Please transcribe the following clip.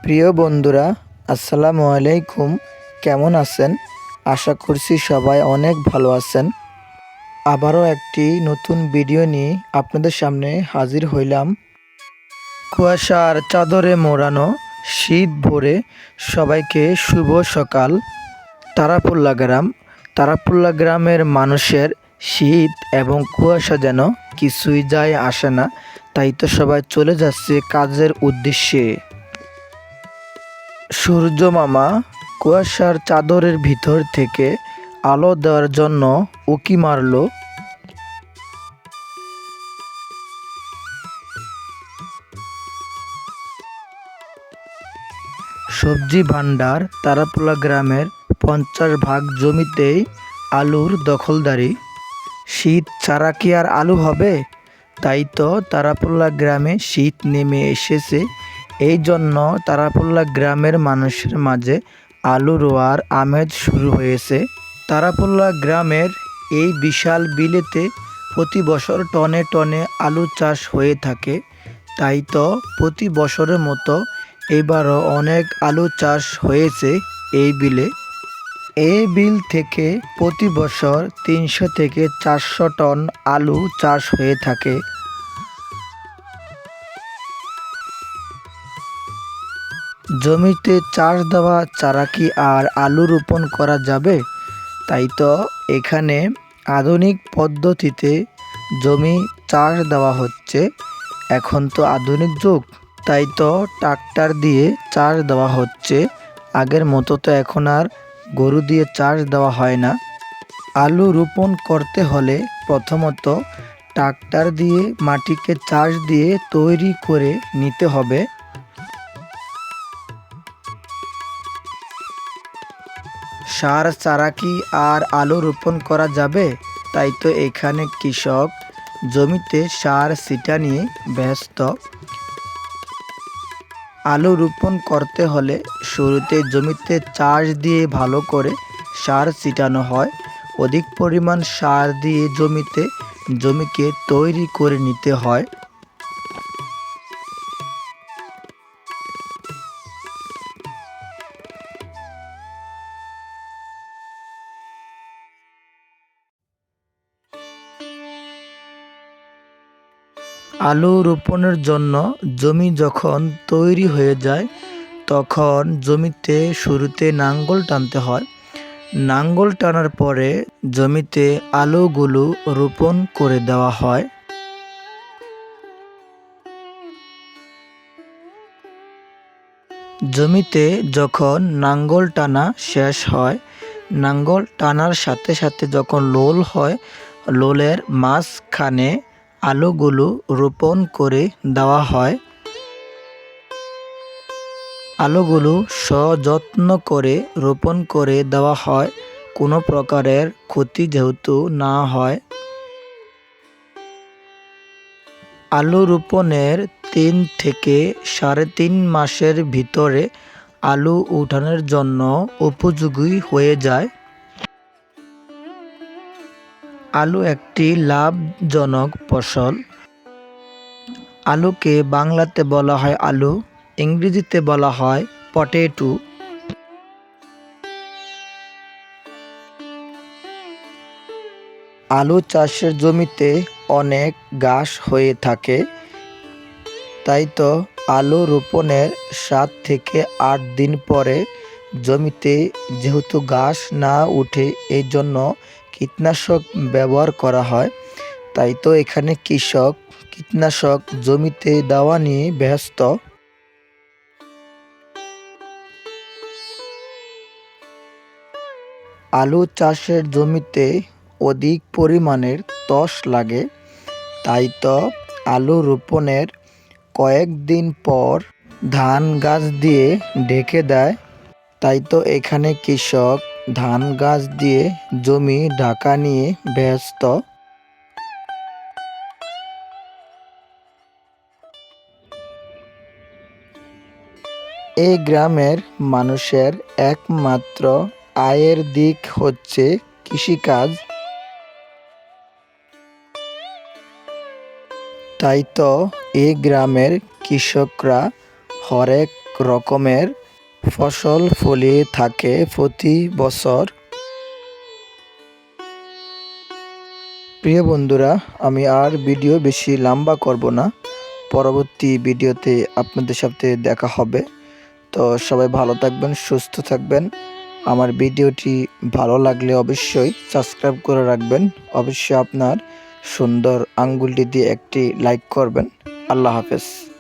প্রিয় বন্ধুরা, আসসালামু আলাইকুম। কেমন আছেন? আশা করছি সবাই অনেক ভালো আছেন। আবারও একটি নতুন ভিডিও নিয়ে আপনাদের সামনে হাজির হইলাম। কুয়াশার চাদরে মোড়ানো শীত ভোরে সবাইকে শুভ সকাল। তারাপুল্লা গ্রামের মানুষের শীত এবং কুয়াশা যেন কিছুই যায় আসে না, তাই তো সবাই চলে যাচ্ছে কাজের উদ্দেশ্যে। সূর্য মামা কুয়াশার চাদরের ভিতর থেকে আলো দেওয়ার জন্য উঁকি মারল। সবজি ভাণ্ডার তারাপুলা গ্রামের 50 ভাগ জমিতেই আলুর দখলদারি। শীত ছাড়া কি আর আলু হবে? তাই তো তারাপুল্লা গ্রামে শীত নেমে এসেছে। এই জন্য তারাপুল্লা গ্রামের মানুষের মাঝে আলু রোয়ার আমেজ শুরু হয়েছে। তারাপুল্লা গ্রামের এই বিশাল বিলেতে প্রতি বছর টনে টনে আলু চাষ হয়ে থাকে। তাই তো প্রতি বছরের মতো এবারও অনেক আলু চাষ হয়েছে এই বিলে। এই বিল থেকে প্রতি বছর 300 থেকে 400 টন আলু চাষ হয়ে থাকে। জমিতে চাষ দেওয়া ছাড়া কি আর আলু রোপণ করা যাবে? তাই তো এখানে আধুনিক পদ্ধতিতে জমি চাষ দেওয়া হচ্ছে। এখন তো আধুনিক যুগ, তাই তো ট্রাক্টর দিয়ে চাষ দেওয়া হচ্ছে। আগের মতো তো এখন আর গরু দিয়ে চাষ দেওয়া হয় না। আলু রোপণ করতে হলে প্রথমত ট্রাক্টর দিয়ে মাটিকে চাষ দিয়ে তৈরি করে নিতে হবে। সার ছাড়া কি আর আলু রোপণ করা যাবে? তাই তো এখানে কৃষক জমিতে সার ছিটা নিয়ে ব্যস্ত। আলু রোপণ করতে হলে শুরুতে জমিতে চাষ দিয়ে ভালো করে সার ছিটানো হয়। অধিক পরিমাণ সার দিয়ে জমিকে তৈরি করে নিতে হয়। আলু রোপণের জন্য জমি যখন তৈরি হয়ে যায়, তখন জমিতে শুরুতে নাঙ্গল টানতে হয়। নাঙ্গল টানার পরে জমিতে আলুগুলো রোপণ করে দেওয়া হয়। জমিতে যখন নাঙ্গল টানা শেষ হয়, নাঙ্গল টানার সাথে সাথে যখন লোল হয়, লোলের মাঝখানে আলুগুলো রোপণ করে দেওয়া হয়। আলুগুলো সযত্ন করে রোপণ করে দেওয়া হয়, কোনো প্রকারের ক্ষতি যেহেতু না হয়। আলু রোপণের 3 থেকে 3.5 মাসের ভিতরে আলু উঠানোর জন্য উপযোগী হয়ে যায়। আলু একটি লাভজনক ফসল। আলুকে বাংলাতে বলা হয় আলু, ইংরেজিতে বলা হয় পটেটো। আলু চাষের জমিতে অনেক ঘাস হয়ে থাকে। তাই তো আলু রোপণের 7 থেকে 8 দিন পরে জমিতে যেহেতু ঘাস না ওঠে, এই জন্য কীটনাশক ব্যবহার করা হয়। তাই তো এখানে কৃষক কীটনাশক জমিতে দেওয়া নিয়ে ব্যস্ত। আলু চাষের জমিতে অধিক পরিমাণের ত্বষ লাগে। তাই তো আলু রোপণের কয়েকদিন পর ধান গাছ দিয়ে ঢেকে দেয়। তাই তো এখানে কৃষক ধান গাছ দিয়ে জমি ঢাকা নিয়ে ব্যস্ত। এই গ্রামের মানুষের একমাত্র আয়ের দিক হচ্ছে কৃষিকাজ। তাই তো এই গ্রামের কৃষকরা হরেক রকমের ফসল ফলিয়ে থাকে প্রতি বছর। প্রিয় বন্ধুরা, আমি আর ভিডিও বেশি লম্বা করব না, পরবর্তী ভিডিওতে আপনাদের সাথে দেখা হবে। তো সবাই ভালো থাকবেন, সুস্থ থাকবেন। আমার ভিডিওটি ভালো লাগলে অবশ্যই সাবস্ক্রাইব করে রাখবেন। অবশ্যই আপনার সুন্দর আঙ্গুলটি দিয়ে একটি লাইক করবেন। আল্লাহ হাফেজ।